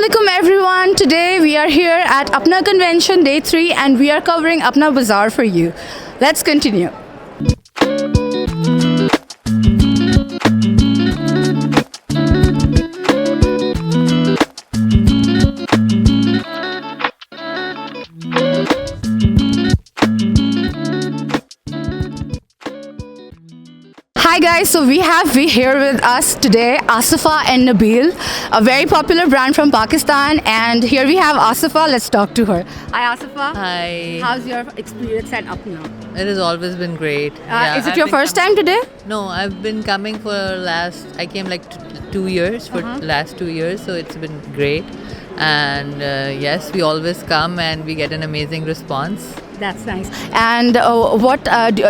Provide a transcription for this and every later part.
Assalamualaikum everyone. Today we are here at Apna Convention Day 3 and we are covering Apna Bazaar for you. Let's continue. Hi guys, so we have here with us today Asifa and Nabil, a very popular brand from Pakistan, and here we have Asifa. Let's talk to her. Hi Asifa. Hi. How's your experience at Apna? It has always been great. Is it your first time today? No, I've been coming for I came like 2 years, for last 2 years, so it's been great. And yes, we always come and we get an amazing response. That's nice. And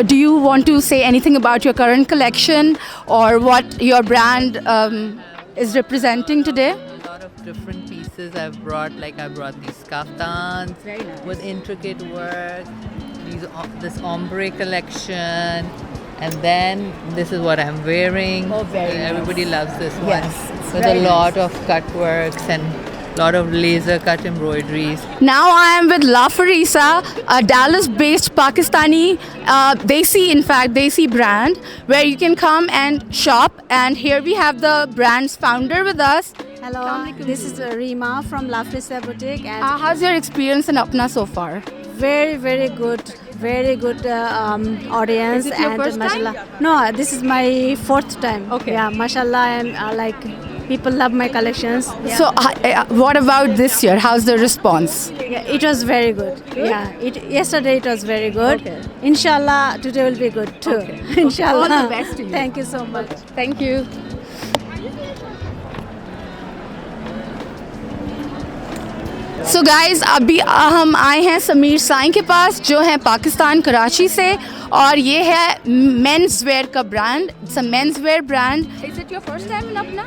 do you want to say anything about your current collection or what your brand is representing today? A lot of different pieces I've brought. Like I brought these kaftans Very nice. with intricate work. This ombre collection, and then this is what I'm wearing. Oh, very nice. Everybody loves this one. Yes, it's with very a lot of cut works and lot of laser cut embroideries. Now I am with La Farisa, a Dallas-based Pakistani Desi brand where you can come and shop. And here we have the brand's founder with us. Hello, Assalamualaikum. this is Rima from La Frisa Boutique, and How's your experience in Apna so far? very good audience. Is it your and first time? mashallah. No, this is my fourth time. Okay. Yeah, mashallah, and people love my collections. So what about this year? How's the response? Yeah, it was very good. Yeah, yesterday it was very good. Okay. Inshallah, today will be good too. Okay. Inshallah. All the best to you. Thank you so much. Thank you. So guys अभी हम आए हैं समीर साईं के पास जो है पाकिस्तान कराची से और ये है मेंस वेयर का brand. It's a men's wear brand. Is it your first time in अपना?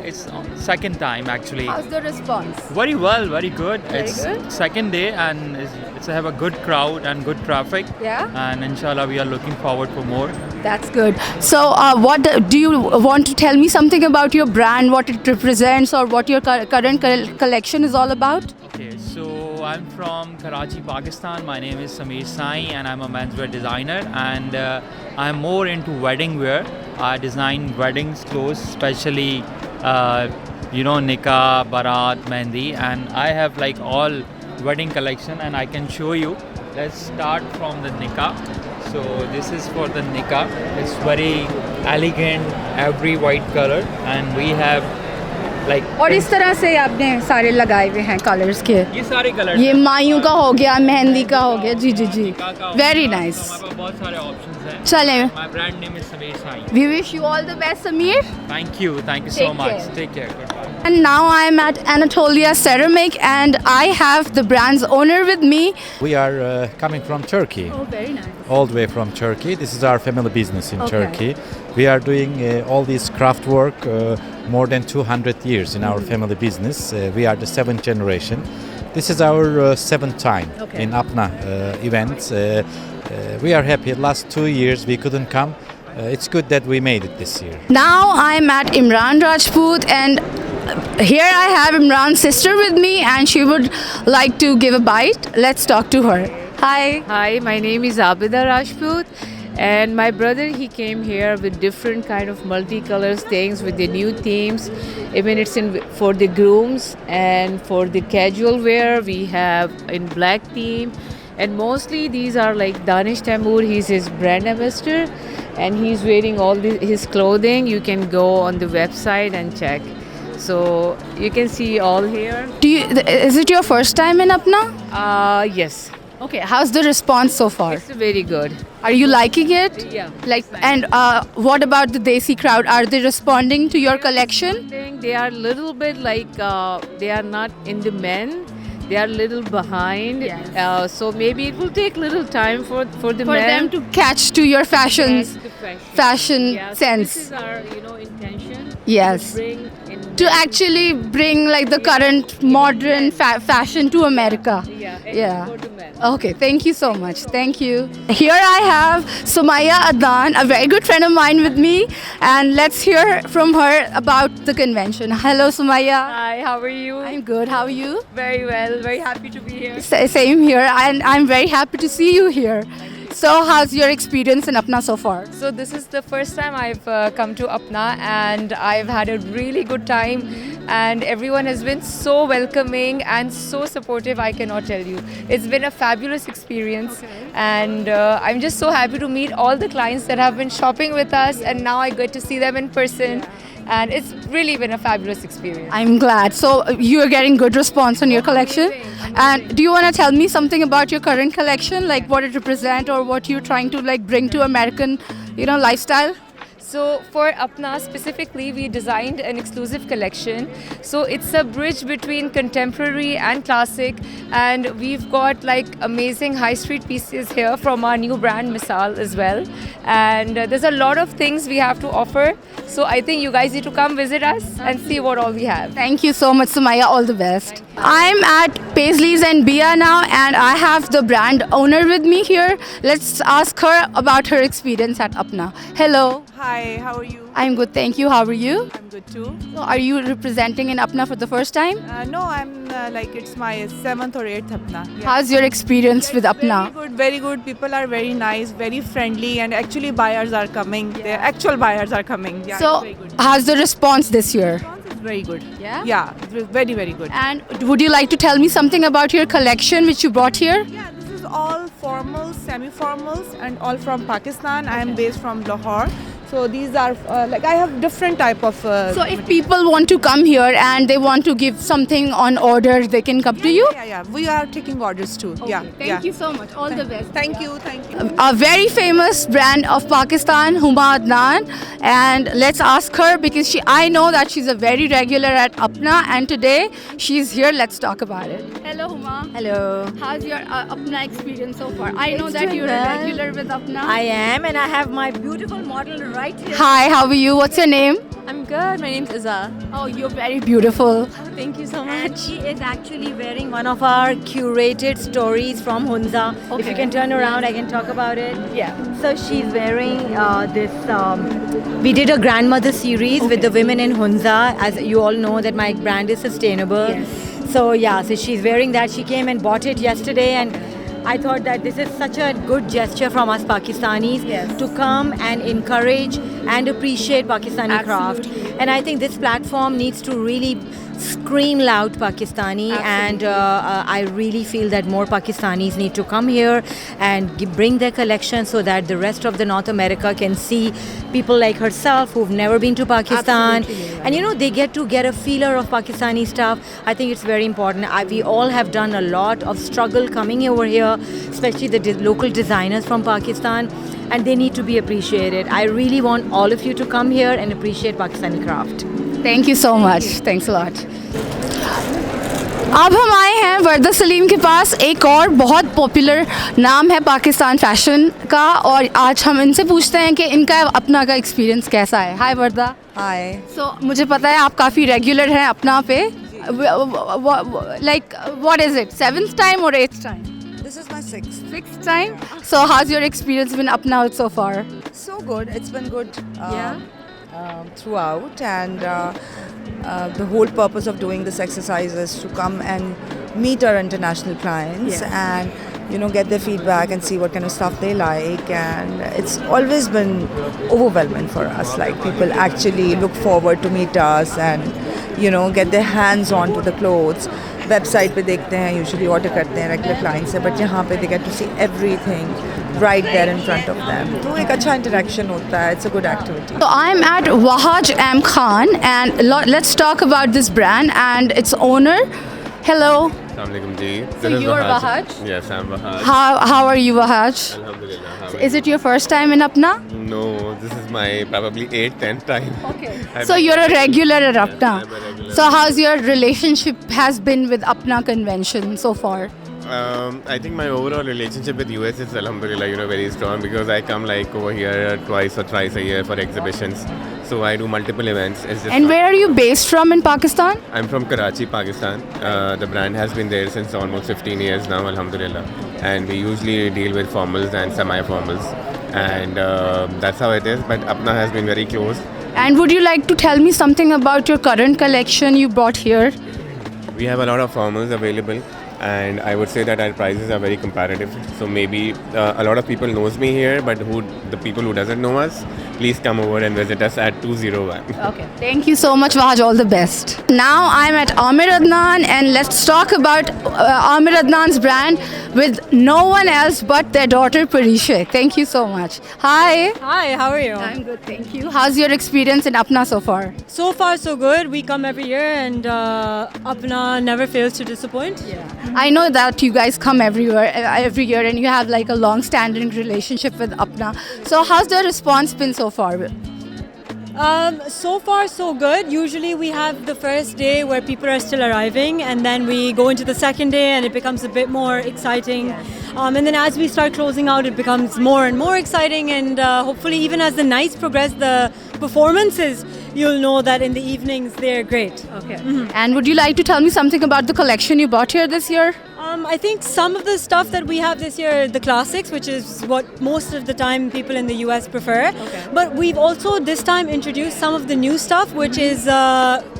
It's second time actually. House the response? Very well, very good. Very it's good. second day and it's have a good crowd and good traffic. Yeah. And inshallah we are looking forward for more. That's good. So what do you want to tell me something about your brand, what it represents or what your current collection is all about? Okay, so I'm from Karachi, Pakistan. My name is Sameer Sai and I'm a menswear designer and I'm more into wedding wear. I design weddings clothes, especially nikah, barat, mehndi, and I have like all wedding collection and I can show you. Let's start from the nikah. So this is for the nikah. It's very elegant, every white color, and we have like और इस तरह से आपने सारे लगाए हुए हैं colours के. ये सारे कलर ये मायूं का हो गया, मेहंदी का हो गया. जी जी जी. Very nice. हमारे पास बहुत सारे ऑप्शंस हैं. चलें. My brand name is Sameer Sai. We wish you all the best, Sameer. Thank you so Take much. care. Take care. Goodbye. And now I am at Anatolia Ceramic and I have the brand's owner with me. We are coming from Turkey, Oh, very nice. all the way from Turkey. This is our family business in Okay. Turkey. We are doing all this craft work more than 200 years in our family business. We are the 7th generation. This is our 7th time Okay. in Apna events. We are happy. Last 2 years we couldn't come. It's good that we made it this year. Now I'm at Imran Rajput and here I have Imran's sister with me and she would like to give a bite. Let's talk to her. Hi. Hi, my name is Abida Rajput, and my brother, he came here with different kind of multicolors things with the new themes. Even it's for the grooms and for the casual wear we have in black theme, and mostly these are like Danish Taimur. He's his brand ambassador and he's wearing all his clothing. You can go on the website and check. So you can see all here. Is it your first time in Apna? Yes, Okay, how's the response so far? it's very good. Are you liking it? Yeah. Like, and what about the Desi crowd? Are they responding to your collection? They are little bit like they are not in the men. They are little behind. Yes. So maybe it will take little time for the For men them to catch to your fashions, catch the fashion. fashion Yeah, so sense. this is our intention. Yes. To bring in to actually bring like the current modern fashion to America. Yeah. Okay, thank you so much. Thank you. Here I have Sumaya Adnan, a very good friend of mine with me, and let's hear from her about the convention. Hello, Sumaya. Hi, how are you? I'm good. How are you? Very well, very happy to be here. Same here, and I'm very happy to see you here. So, how's your experience in Apna so far? So this is the first time I've come to Apna and I've had a really good time and everyone has been so welcoming and so supportive, I cannot tell you. It's been a fabulous experience and I'm just so happy to meet all the clients that have been shopping with us and now I get to see them in person. And it's really been a fabulous experience. I'm glad. So you are getting good response on your collection. And do you want to tell me something about your current collection, like what it represents or what you're trying to like bring to American, lifestyle? So for Apna specifically, we designed an exclusive collection. So it's a bridge between contemporary and classic, and we've got like amazing high street pieces here from our new brand Misal as well. And there's a lot of things we have to offer. So I think you guys need to come visit us and see what all we have. Thank you so much, Sumaya. All the best. I'm at Paisley's and Bia now, and I have the brand owner with me here. Let's ask her about her experience at Apna. Hello. Hi, how are you? I'm good, thank you. How are you? I'm good too. So are you representing in Apna for the first time? No, I'm it's my 7th or 8th Apna. Yeah. How's your experience with Apna? Very good, very good. People are very nice, very friendly, and actually buyers are coming. The actual buyers are coming. Yeah, So it's very good. how's the response this year? It's very good. Yeah? Yeah, it's very, very good. And would you like to tell me something about your collection which you brought here? Yeah, this is all formals, semi-formals, and all from Pakistan. I am based from Lahore. So these are I have different type of. So if people want to come here and they want to give something on order, they can come to you? Yeah. We are taking orders too. Yeah. Thank you so much. All the best. Thank you. Thank you. A very famous brand of Pakistan, Huma Adnan, and let's ask her because I know that she's a very regular at Apna, and today she's here. Let's talk about it. Hello, Huma. Hello. How's your Apna experience so far? I know It's that doing you're a well. regular with Apna. I am, and I have my beautiful model right here. Hi, how are you? What's your name? I'm good. My name's Iza. Oh, you're very beautiful. Thank you so And she is actually wearing one of our curated stories from Hunza. If you can turn around, I can talk about it. Yeah. So she's wearing this. We did a grandmother series with the women in Hunza. As you all know, that my brand is sustainable. Yes. So so she's wearing that. She came and bought it yesterday, and I thought that this is such a good gesture from us Pakistanis to come and encourage and appreciate Pakistani craft. And I think this platform needs to really scream loud Pakistani, and I really feel that more Pakistanis need to come here and bring their collection so that the rest of the North America can see people like herself who've never been to Pakistan. And they get to get a feeler of Pakistani stuff. I think it's very important. We all have done a lot of struggle coming over here, especially the local designers from Pakistan, and they need to be appreciated. I really want all of you to come here and appreciate Pakistani craft. Thank you so much. Thanks a lot. अब हम आए हैं वर्दा सलीम के पास, एक और बहुत popular नाम है पाकिस्तान फैशन का, और आज हम इनसे पूछते हैं कि इनका अपना का एक्सपीरियंस कैसा है. हाय वर्दा. Hi. सो मुझे पता है आप काफ़ी रेगुलर हैं अपना पे. Like what is it, 7th time और 8th time? This is my 6th. time. So how's your experience been up now so far? So good. It's been good Yeah. throughout, and the whole purpose of doing this exercise is to come and meet our international clients and get their feedback and see what kind of stuff they like. And it's always been overwhelming for us. Like, people actually look forward to meet us and get their hands on to the clothes. Website पे देखते हैं, usually order करते हैं regular client से, but यहाँ पे they get to see everything right there in front of them. तो एक अच्छा इंटरेक्शन होता है. It's a good activity. So I'm at Wahaj M Khan, and let's talk about this brand and its owner. Hello. Assalamualaikum ji. So This is you are Wahaj? Yes, I'm Wahaj. How are you, Wahaj? Alhamdulillah. How are Is it your first time in Apna? you? No, this is my probably 8th, 10th time. Okay. I'm- So you're a regular at Apna. I'm a regular. So how's your relationship has been with Apna convention so far? I think my overall relationship with US is alhamdulillah, very strong, because I come like over here twice or thrice a year for exhibitions. so I do multiple events. It's just And fun. where are you based from in Pakistan? I'm from Karachi, Pakistan. The brand has been there since almost 15 years now, alhamdulillah. And we usually deal with formals and semi-formals. And that's how it is. But Apna has been very close. And would you like to tell me something about your current collection you brought here? We have a lot of formals available. And I would say that our prices are very competitive. So maybe a lot of people knows me here, but the people who doesn't know us, please come over and visit us at 201. Okay. Thank you so much, Wahaj. All the best. Now I'm at Amir Adnan, and let's talk about Amir Adnan's brand with no one else but their daughter Parisha. Thank you so much. Hi. Hi, how are you? I'm good, thank you. How's your experience in Apna so far? So far, so good. We come every year, and Apna never fails to disappoint. I know that you guys come every year, and you have like a long-standing relationship with Apna. So how's the response been so far? So far, so good. Usually, we have the first day where people are still arriving, and then we go into the second day, and it becomes a bit more exciting. And then as we start closing out, it becomes more and more exciting. And hopefully, even as the nights progress, the performances, you'll know that in the evenings they're great. Okay. And would you like to tell me something about the collection you bought here this year? I think some of the stuff that we have this year, the classics, which is what most of the time people in the US prefer. Okay. But we've also this time introduced some of the new stuff, which is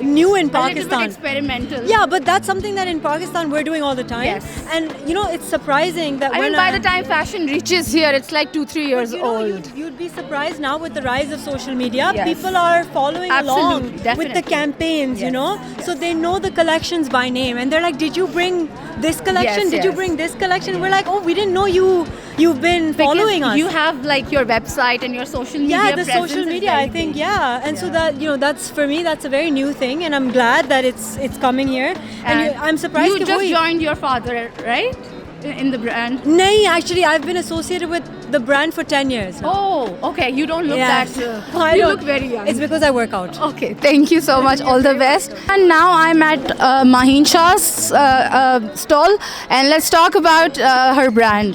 new in Pakistan. A little bit experimental. Yeah, but that's something that in Pakistan we're doing all the time. Yes. And you know, it's surprising that I mean, by the time fashion reaches here, it's like 2-3 years old. You'd be surprised now with the rise of social media. Yes. People are following along with the definitely. campaigns, you know. So they know the collections by name, and they're like, "Did you bring this collection? Yes, Did you yes. bring this collection?" We're like, "Oh, we didn't know you've been following us." You have like your website and your social media. Yeah, the presence social is media, very I think, big. yeah. And so that, you know, that's for me, that's a very new thing, and I'm glad that it's coming here. And I'm surprised. You just joined your father, right? In the brand. No, actually, I've been associated with the brand for 10 years now. Oh, okay. You don't look Yes. that. I You don't- look very young. It's because I work out. Okay, thank you so much. All the best. And now I'm at Mahin Shah's stall, and let's talk about her brand.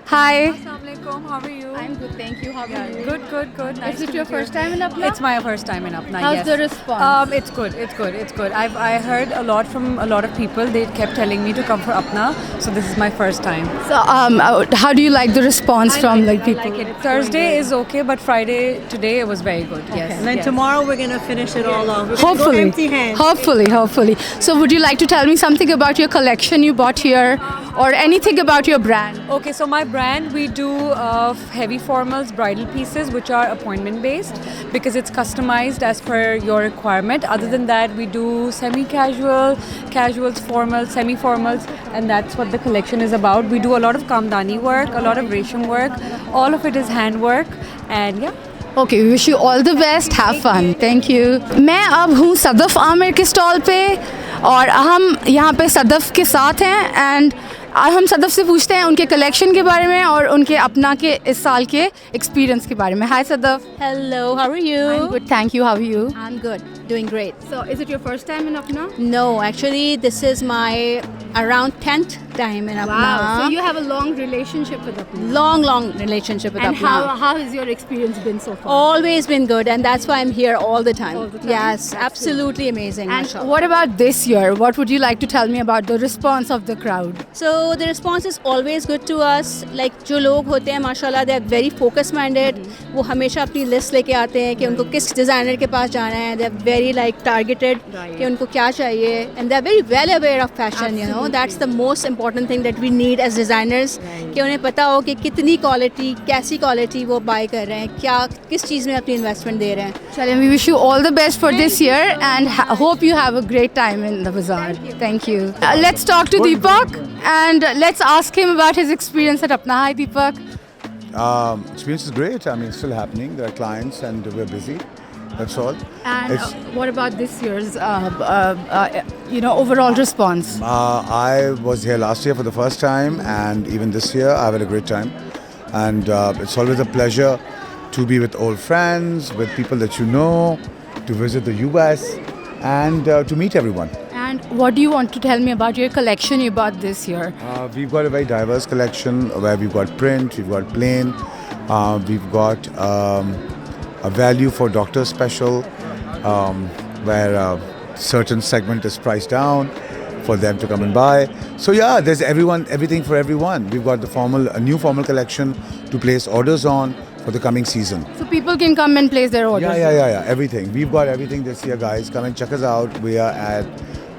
Hi. Assalamualaikum, how are you? I'm good, thank you. How are you? Good. Nice Is it to your meet you. first time in Apna? It's my first time in Apna. How's yes. the response? It's good. I heard a lot from a lot of people. They kept telling me to come for Apna, so this is my first time. So, how do you like the response from people? I like it. Thursday is okay, but Friday today it was very good. Yes. And then tomorrow we're going to finish it all off. We're gonna Hopefully. Go empty hands. Hopefully. So would you like to tell me something about your collection you bought here, or anything about your brand? Okay, so my brand, we do heavy formals, bridal pieces, which are appointment based because it's customized as per your requirement. Other than that, we do semi-casual, casuals, formals, semi-formals, and that's what the collection is about. We do a lot of kamdani work, a lot of resham work. All of it is handwork, and yeah. Okay, we wish you all the best. Have fun. Thank you. मैं अब हूँ सदफ आमिर के stall पे, और हम यहाँ पे सदफ के साथ हैं, एंड हम सदफ से पूछते हैं उनके कलेक्शन के बारे में और उनके अपना के इस साल के एक्सपीरियंस के बारे में. हाय Sadaf. Hello, how are you? I'm good, thank you. How are you? I'm good, doing great. So, is it your first time in Apna? No, actually, this is my around 10th time in Apna. Wow. So you have a long relationship with Apna. Long relationship with And Apna. how has your experience been so far? Always been good, and that's why I'm here all the time. All the time? Yes, That's absolutely amazing. And mashallah. what about this year? What would you like to tell me about the response of the crowd? So the response is always good to us. Like जो लोग होते हैं माशाल्लाह, they are very focus minded. वो हमेशा अपनी list लेके आते हैं कि उनको किस डिज़ाइनर के पास जाना है. They are very like targeted कि उनको क्या चाहिए. And they are very well aware of fashion. You know, that's the most important thing that we need as designers. कि उन्हें पता हो कि कितनी क्वालिटी, कैसी क्वालिटी वो बाय कर रहे हैं, क्या किस चीज़ में अपनी इन्वेस्टमेंट दे रहे हैं. Chalim, we wish you all the best for this year, and hope you have a great time in the bazaar. Thank you. Let's talk to Deepak, and let's ask him about his experience at Apna. Hi Deepak. Experience is great. I mean, it's still happening. There are clients and we're busy. That's all. And what about this year's, overall response? I was here last year for the first time, and even this year I've had a great time. And it's always a pleasure to be with old friends, with people that you know, to visit the US, and to meet everyone. And what do you want to tell me about your collection you bought this year? We've got a very diverse collection where we've got print, we've got plain, we've got a value for doctor special, where a certain segment is priced down for them to come and buy. So yeah, there's everything for everyone. We've got a new formal collection to place orders on for the coming season. So people can come and place their orders. Yeah. Everything. We've got everything this year, guys. Come and check us out. We are at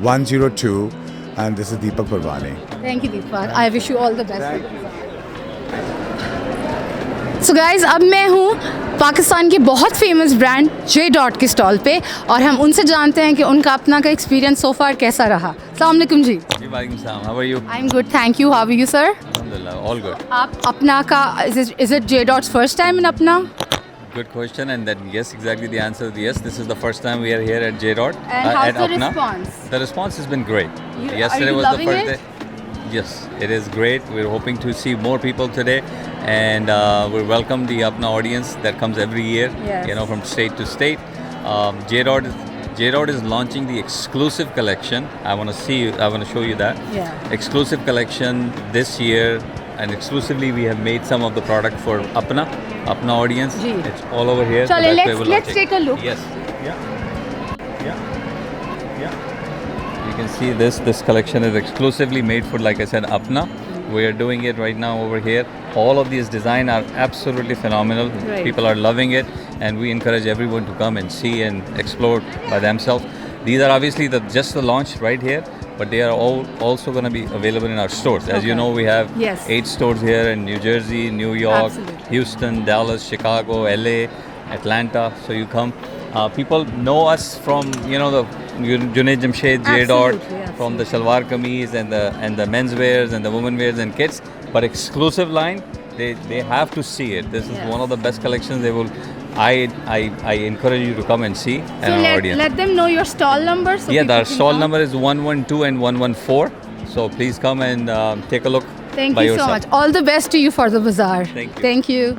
102, and this is Deepak Parvani. Thank you, Deepak. I wish you all the best. So guys, अब मैं हूँ पाकिस्तान के बहुत famous brand J.Dot के stall पे और हम उनसे जानते हैं कि उनका अपना का एक्सपीरियंस सो फार कैसा रहा। अस्सलाम वालेकुम जी। वालेकुम सलाम। How are you? I'm good, thank you. How are you, sir? Alhamdulillah, all good. आप अपना का is it J.Dot's first time in अपना? Good question, and then yes, exactly the answer is yes. This is the first time we are here at J.Dot. And how's at the Apna. response? The response has been great. are Yesterday you was loving the first it? day. Yes, it is great. We're hoping to see more people today, and we welcome the Apna audience that comes every year. Yes. You know, from state to state. J.Dot is launching the exclusive collection. I want to show you that. Yeah. Exclusive collection this year, and exclusively we have made some of the product for Apna audience. Ji. It's all over here. Chale, that's where we're let's launching. take a look. Yes. You can see this collection is exclusively made for, like I said, Apna. We are doing it right now over here. All of these designs are absolutely phenomenal. Right. People are loving it, and we encourage everyone to come and see and explore by themselves. These are obviously just the launch right here, but they are all also going to be available in our stores. As you know, we have 8 stores here in New Jersey, New York, Absolutely. Houston, Dallas, Chicago, LA, Atlanta. So you come. People know us from the Junaid Jamshed J.Dot, from the Shalwar Kameez and the men's wears and the women wears and kids. But exclusive line, they have to see it. This is one of the best collections. They will. I encourage you to come and see. So let them know your stall number. So Yeah, people our can stall come. number is 112 and 114. So please come and take a look. Thank by you so yourself. much. All the best to you for the bazaar. Thank you. Thank you.